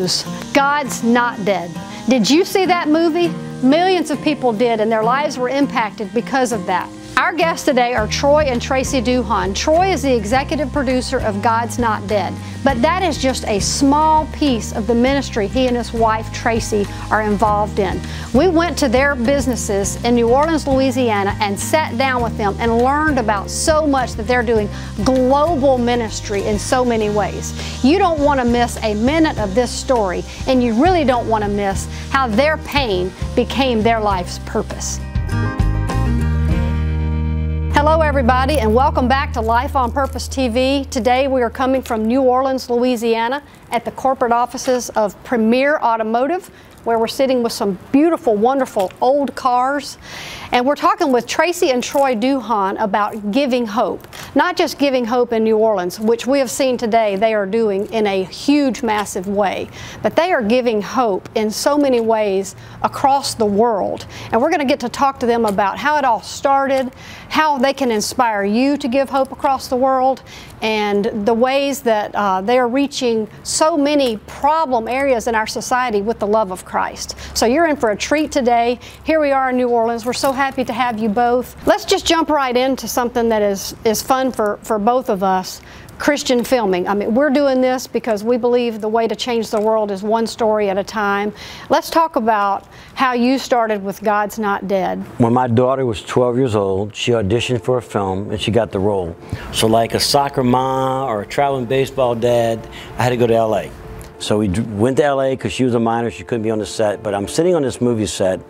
news. God's not dead. Did you see that movie? Millions of people did, and their lives were impacted because of that. Our guests today are Troy and Tracey Dohun. Troy is the executive producer of God's Not Dead, but that is just a small piece of the ministry he and his wife Tracy are involved in. We went to their businesses in New Orleans, Louisiana, and sat down with them and learned about so much that they're doing global ministry in so many ways. You don't want to miss a minute of this story, and you really don't want to miss how their pain became their life's purpose. Hello everybody, and welcome back to Life on Purpose TV. Today we are coming from New Orleans, Louisiana at the corporate offices of Premier Automotive, where we're sitting with some beautiful, wonderful old cars. And we're talking with Tracey and Troy Duhan about giving hope. Not just giving hope in New Orleans, which we have seen today they are doing in a huge, massive way, but they are giving hope in so many ways across the world. And we're going to get to talk to them about how it all started, how they can inspire you to give hope across the world, and the ways that they are reaching so many problem areas in our society with the love of Christ. So you're in for a treat today. Here we are in New Orleans. We're so happy to have you both. Let's just jump right into something that is fun for both of us. Christian filming. I mean, we're doing this because we believe the way to change the world is one story at a time. Let's talk about how you started with God's Not Dead. When my daughter was 12 years old, she auditioned for a film and she got the role. So like a soccer mom or a traveling baseball dad, I had to go to LA. So we went to LA because she was a minor, she couldn't be on the set, but I'm sitting on this movie set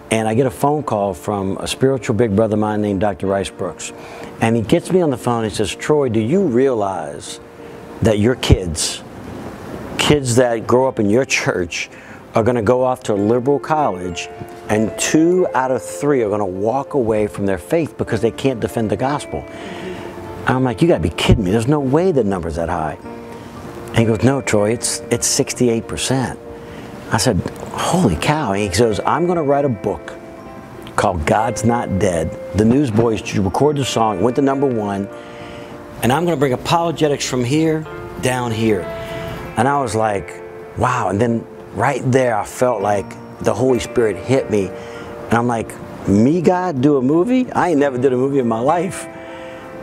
and I get a phone call from a spiritual big brother of mine named Dr. Rice Brooks. And he gets me on the phone and says, Troy, do you realize that your kids that grow up in your church are going to go off to a liberal college and 2 out of 3 are going to walk away from their faith because they can't defend the gospel? And I'm like, you got to be kidding me. There's no way the number's that high. And he goes, no, Troy, it's 68%. I said, holy cow. And he says, I'm going to write a book called God's Not Dead. The Newsboys recorded the song, went to #1, and I'm going to bring apologetics from here down here. And I was like, wow. And then right there, I felt like the Holy Spirit hit me. And I'm like, me, God, do a movie? I ain't never did a movie in my life.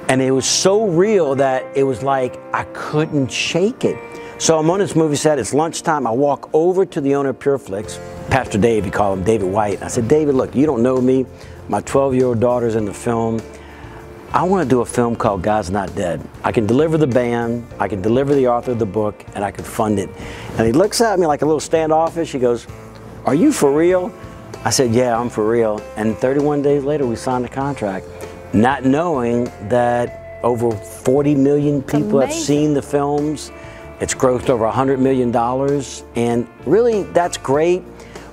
And it was so real that it was like I couldn't shake it. So I'm on this movie set, it's lunchtime, I walk over to the owner of PureFlix, Pastor Dave, he called him David White. I said, David, look, you don't know me, my 12-year-old daughter's in the film. I want to do a film called God's Not Dead. I can deliver the band, I can deliver the author of the book, and I can fund it. And he looks at me like a little standoffish, he goes, are you for real? I said, yeah, I'm for real. And 31 days later, we signed a contract, not knowing that over 40 million people have seen the films. It's grossed over $100 million, and really that's great,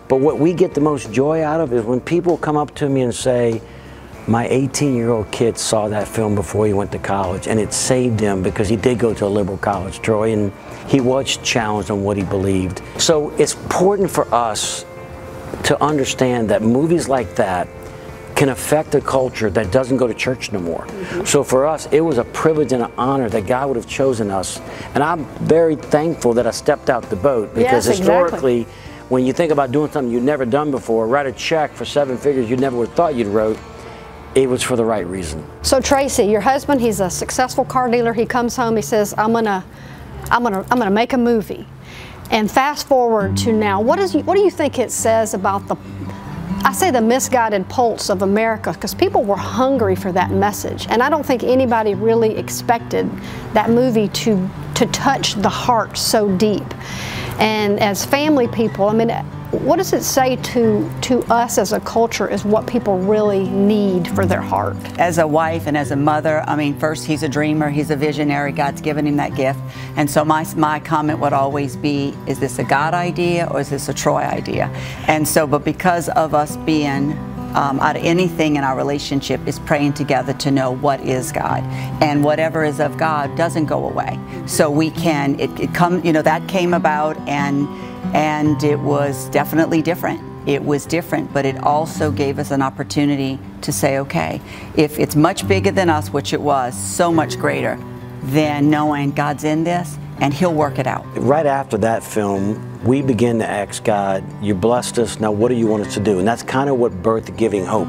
but what we get the most joy out of is when people come up to me and say, my 18-year-old kid saw that film before he went to college and it saved him because he did go to a liberal college, Troy, and he was challenged on what he believed. So it's important for us to understand that movies like that can affect a culture that doesn't go to church no more. So for us, it was a privilege and an honor that God would have chosen us. And I'm very thankful that I stepped out the boat because historically, when you think about doing something you've never done before, write a check for 7 figures you never would have thought you'd wrote, it was for the right reason. So Tracy, your husband, he's a successful car dealer. He comes home, he says, I'm gonna make a movie. And fast forward to now, what do you think it says about the misguided pulse of America, because people were hungry for that message, and I don't think anybody really expected that movie to touch the heart so deep. And as family people, I mean, what does it say to us as a culture is what people really need for their heart? As a wife and as a mother, I mean, first, he's a dreamer, he's a visionary, God's given him that gift. And so my comment would always be, is this a God idea or is this a Troy idea? And so, but because of us being out of anything in our relationship is praying together to know what is God, and whatever is of God doesn't go away. So we can, it come, you know, that came about, and it was definitely different. It was different, but it also gave us an opportunity to say, okay, if it's much bigger than us, which it was, so much greater, then knowing God's in this and He'll work it out. Right after that film, we began to ask God, you blessed us, now what do you want us to do? And that's kind of what birthed Giving Hope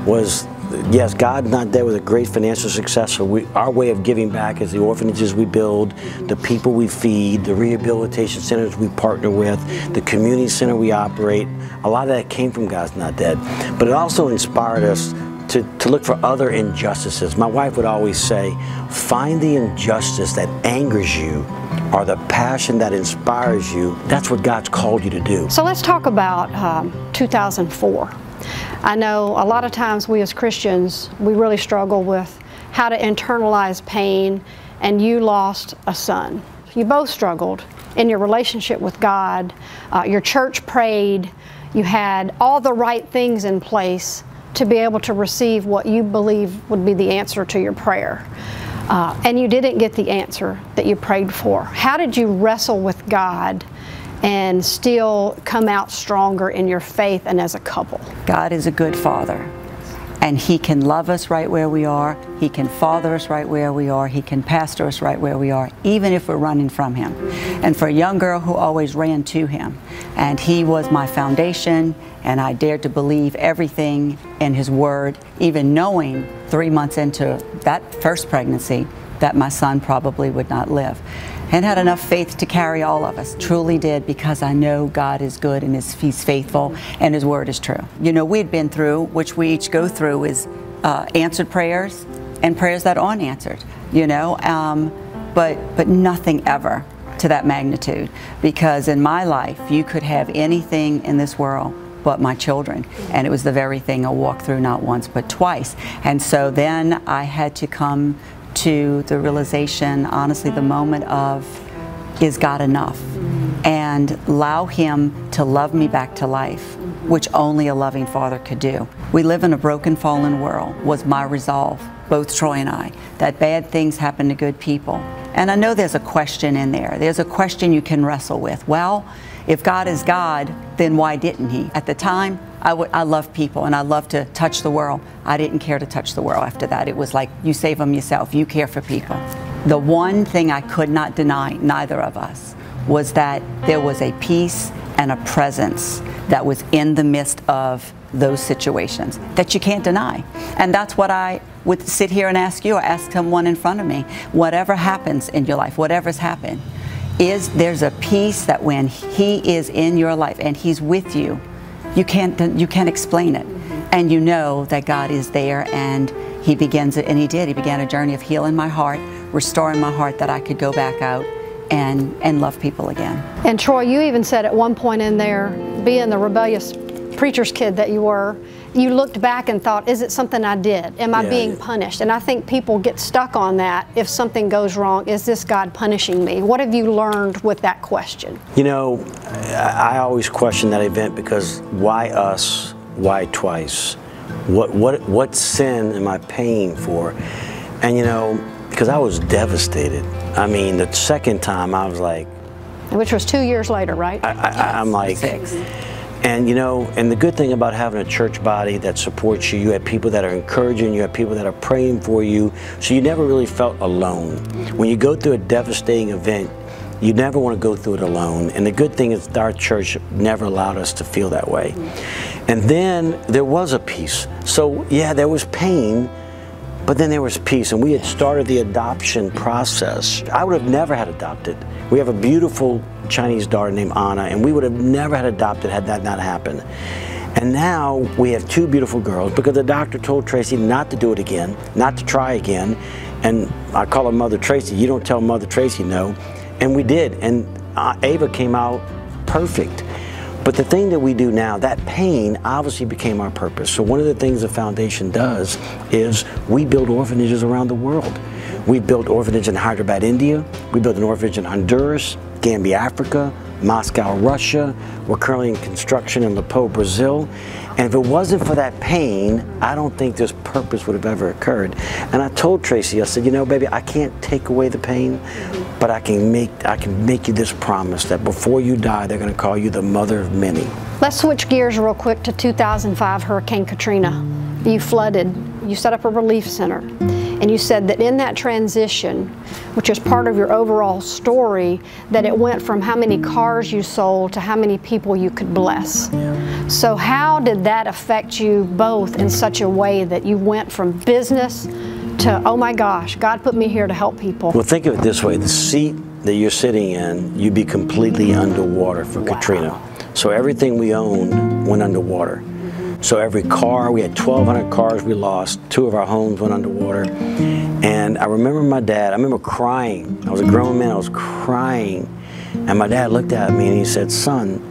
was. Yes, God's not there with a great financial success, so our way of giving back is the orphanages we build, the people we feed, the rehabilitation centers we partner with, the community center we operate. A lot of that came from God's Not Dead. But it also inspired us to look for other injustices. My wife would always say, find the injustice that angers you or the passion that inspires you. That's what God's called you to do. So let's talk about 2004. I know a lot of times we as Christians, we really struggle with how to internalize pain, and you lost a son. You both struggled in your relationship with God. Your church prayed. You had all the right things in place to be able to receive what you believe would be the answer to your prayer. And you didn't get the answer that you prayed for. How did you wrestle with God and still come out stronger in your faith and as a couple? God is a good father, and He can love us right where we are. He can father us right where we are. He can pastor us right where we are, even if we're running from Him. And for a young girl who always ran to Him, and He was my foundation, and I dared to believe everything in His Word, even knowing 3 months into that first pregnancy that my son probably would not live. And had enough faith to carry all of us. Truly did, because I know God is good and He's faithful and His Word is true. You know, we had been through, which we each go through, is answered prayers and prayers that aren't answered, you know, but nothing ever to that magnitude. Because in my life, you could have anything in this world but my children. And it was the very thing I walked through not once but twice. And so then I had to come to the realization, honestly, the moment of, is God enough? And allow Him to love me back to life, which only a loving father could do. We live in a broken, fallen world, was my resolve, both Troy and I, that bad things happen to good people. And I know there's a question in there. There's a question you can wrestle with. Well, if God is God, then why didn't He? At the time, I love people and I love to touch the world. I didn't care to touch the world after that. It was like, you save them yourself, you care for people. The one thing I could not deny, neither of us, was that there was a peace and a presence that was in the midst of those situations that you can't deny. And that's what I would sit here and ask you, or ask someone in front of me. Whatever happens in your life, whatever's happened, there's a peace that when He is in your life and He's with you, you can't explain it. And you know that God is there, and He begins it, and He did. He began a journey of healing my heart, restoring my heart, that I could go back out and love people again. And Troy, you even said at one point in there, being the rebellious preacher's kid that you were, you looked back and thought, is it something I did? Am I being punished? And I think people get stuck on that. If something goes wrong, is this God punishing me? What have you learned with that question? You know, I always question that event, because why us? Why twice? What sin am I paying for? And you know, because I was devastated. I mean, the second time I was like, which was 2 years later, right? I'm like 6. And you know, and the good thing about having a church body that supports you, you have people that are encouraging you, have people that are praying for you, so you never really felt alone. When you go through a devastating event, you never want to go through it alone. And the good thing is our church never allowed us to feel that way. And then there was a peace. So yeah, there was pain, but then there was peace. And we had started the adoption process. I would have never had adopted. We have a beautiful Chinese daughter named Anna, and we would have never had adopted had that not happened. And now we have 2 beautiful girls, because the doctor told Tracy not to do it again, not to try again. And I call her Mother Tracy. You don't tell Mother Tracy no. And we did, and Ava came out perfect. But the thing that we do now, that pain obviously became our purpose. So one of the things the foundation does is we build orphanages around the world. We built an orphanage in Hyderabad, India. We built an orphanage in Honduras, Gambia, Africa, Moscow, Russia. We're currently in construction in Lepo, Brazil. And if it wasn't for that pain, I don't think this purpose would have ever occurred. And I told Tracy, I said, you know, baby, I can't take away the pain, but I can make you this promise that before you die, they're going to call you the mother of many. Let's switch gears real quick to 2005 Hurricane Katrina. You flooded. You set up a relief center. And you said that in that transition, which is part of your overall story, that it went from how many cars you sold to how many people you could bless. Yeah. So how did that affect you both in such a way that you went from business to, oh my gosh, God put me here to help people? Well, think of it this way. The seat that you're sitting in, you'd be completely underwater for Katrina. So everything we owned went underwater. So every car, we had 1,200 cars we lost. 2 of our homes went underwater. And I remember my dad, I remember crying. I was a grown man, I was crying. And my dad looked at me and he said, son,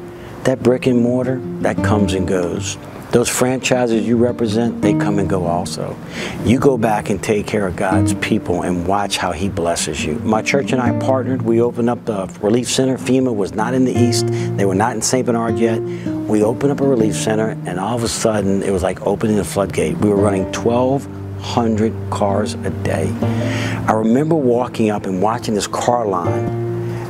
that brick and mortar, that comes and goes. Those franchises you represent, they come and go also. You go back and take care of God's people and watch how He blesses you. My church and I partnered. We opened up the relief center. FEMA was not in the East. They were not in St. Bernard yet. We opened up a relief center, and all of a sudden, it was like opening the floodgate. We were running 1,200 cars a day. I remember walking up and watching this car line,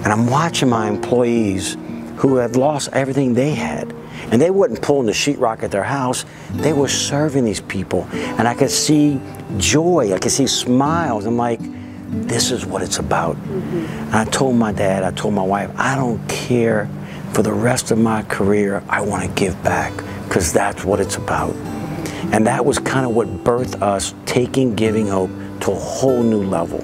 and I'm watching my employees who had lost everything they had. And they wasn't pulling the sheetrock at their house. They were serving these people. And I could see joy. I could see smiles. I'm like, this is what it's about. And I told my dad, I told my wife, I don't care for the rest of my career. I want to give back because that's what it's about. And that was kind of what birthed us taking Giving Hope to a whole new level.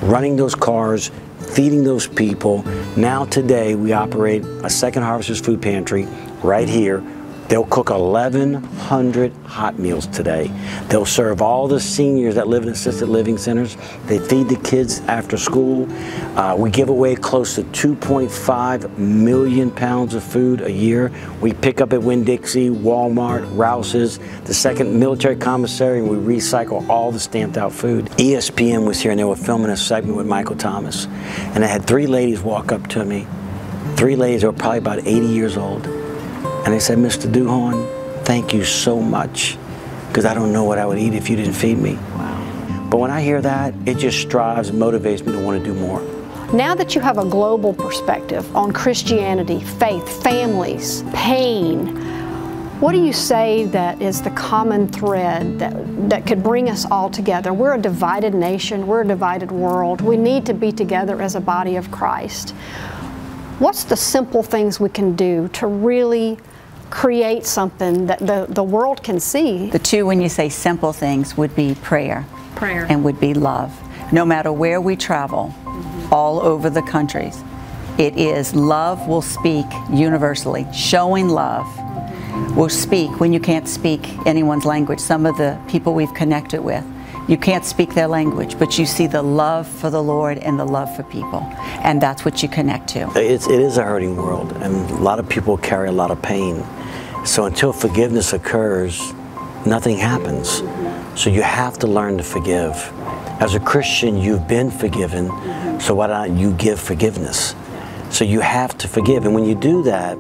Running those cars, feeding those people. Now today we operate a Second Harvesters food pantry right here. They'll cook 1,100 hot meals today. They'll serve all the seniors that live in assisted living centers. They feed the kids after school. We give away close to 2.5 million pounds of food a year. We pick up at Winn-Dixie, Walmart, Rouse's, the second military commissary, and we recycle all the stamped out food. ESPN was here and they were filming a segment with Michael Thomas. And I had 3 ladies walk up to me. 3 ladies that were probably about 80 years old. And they said, Mr. Duhan, thank you so much, because I don't know what I would eat if you didn't feed me. Wow. But when I hear that, it just strives and motivates me to want to do more. Now that you have a global perspective on Christianity, faith, families, pain, what do you say that is the common thread that could bring us all together? We're a divided nation, we're a divided world. We need to be together as a body of Christ. What's the simple things we can do to really create something that the world can see? The 2, when you say simple things, would be prayer. Prayer. And would be love. No matter where we travel, all over the countries, it is love will speak universally. Showing love will speak when you can't speak anyone's language. Some of the people we've connected with, you can't speak their language, but you see the love for the Lord and the love for people. And that's what you connect to. It is a hurting world, and a lot of people carry a lot of pain. So until forgiveness occurs, nothing happens. So you have to learn to forgive. As a Christian, you've been forgiven, so why not you give forgiveness? So you have to forgive, and when you do that,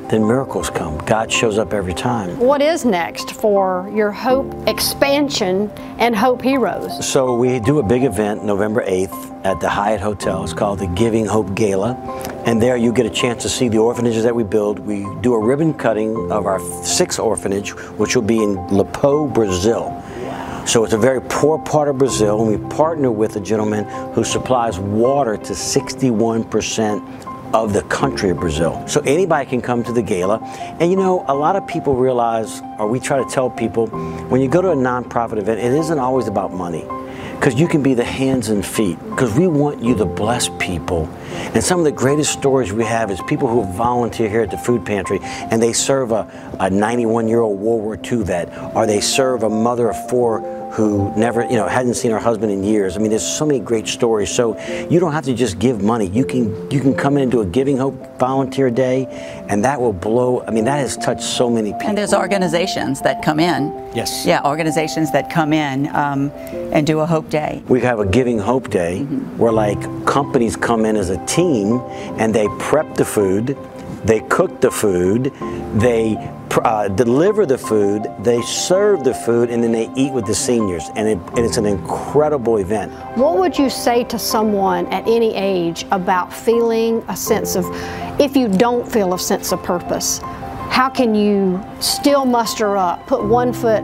then miracles come. God shows up every time. What is next for your Hope expansion and Hope Heroes? So we do a big event November 8th at the Hyatt Hotel. It's called the Giving Hope Gala. And there you get a chance to see the orphanages that we build. We do a ribbon cutting of our 6th orphanage, which will be in Lepo, Brazil. So it's a very poor part of Brazil, and we partner with a gentleman who supplies water to 61% of the country of Brazil. So anybody can come to the gala. And you know, a lot of people realize, or we try to tell people, when you go to a nonprofit event, it isn't always about money. Because you can be the hands and feet. Because we want you to bless people. And some of the greatest stories we have is people who volunteer here at the food pantry and they serve a 91-year-old World War II vet, or they serve a mother of 4 who never, hadn't seen her husband in years. I mean, there's so many great stories. So you don't have to just give money. You can come in and do a Giving Hope volunteer day, and that will blow. I mean, that has touched so many people. And there's organizations that come in. Yes. Yeah, organizations that come in and do a Hope Day. We have a Giving Hope Day where like companies come in as a team and they prep the food, they cook the food, they deliver the food, they serve the food, and then they eat with the seniors. And it's an incredible event. What would you say to someone at any age about feeling a sense of, if you don't feel a sense of purpose, how can you still muster up, put one foot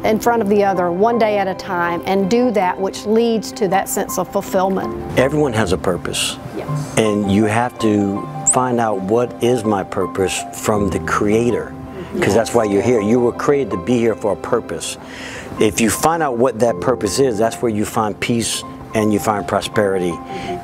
in front of the other, one day at a time, and do that, which leads to that sense of fulfillment. Everyone has a purpose. Yes. And you have to find out what is my purpose from the Creator, because that's why you're here. You were created to be here for a purpose. If you find out what that purpose is, that's where you find peace and you find prosperity.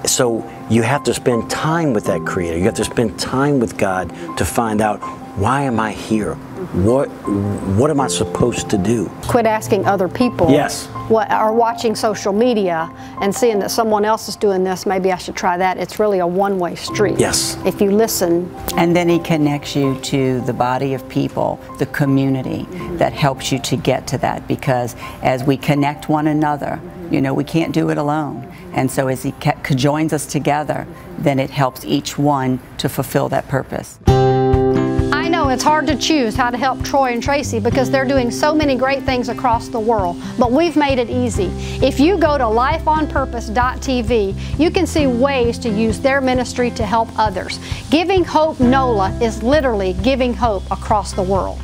So you have to spend time with that Creator. You have to spend time with God to find out, why am I here? What am I supposed to do? Quit asking other people. Yes. What are watching social media and seeing that someone else is doing this, maybe I should try that. It's really a one-way street. Yes. If you listen. And then he connects you to the body of people, the community that helps you to get to that, because as we connect one another, you know, we can't do it alone. And so as he joins us together, then it helps each one to fulfill that purpose. I know it's hard to choose how to help Troy and Tracy because they're doing so many great things across the world, but we've made it easy. If you go to lifeonpurpose.tv, you can see ways to use their ministry to help others. Giving Hope NOLA is literally giving hope across the world.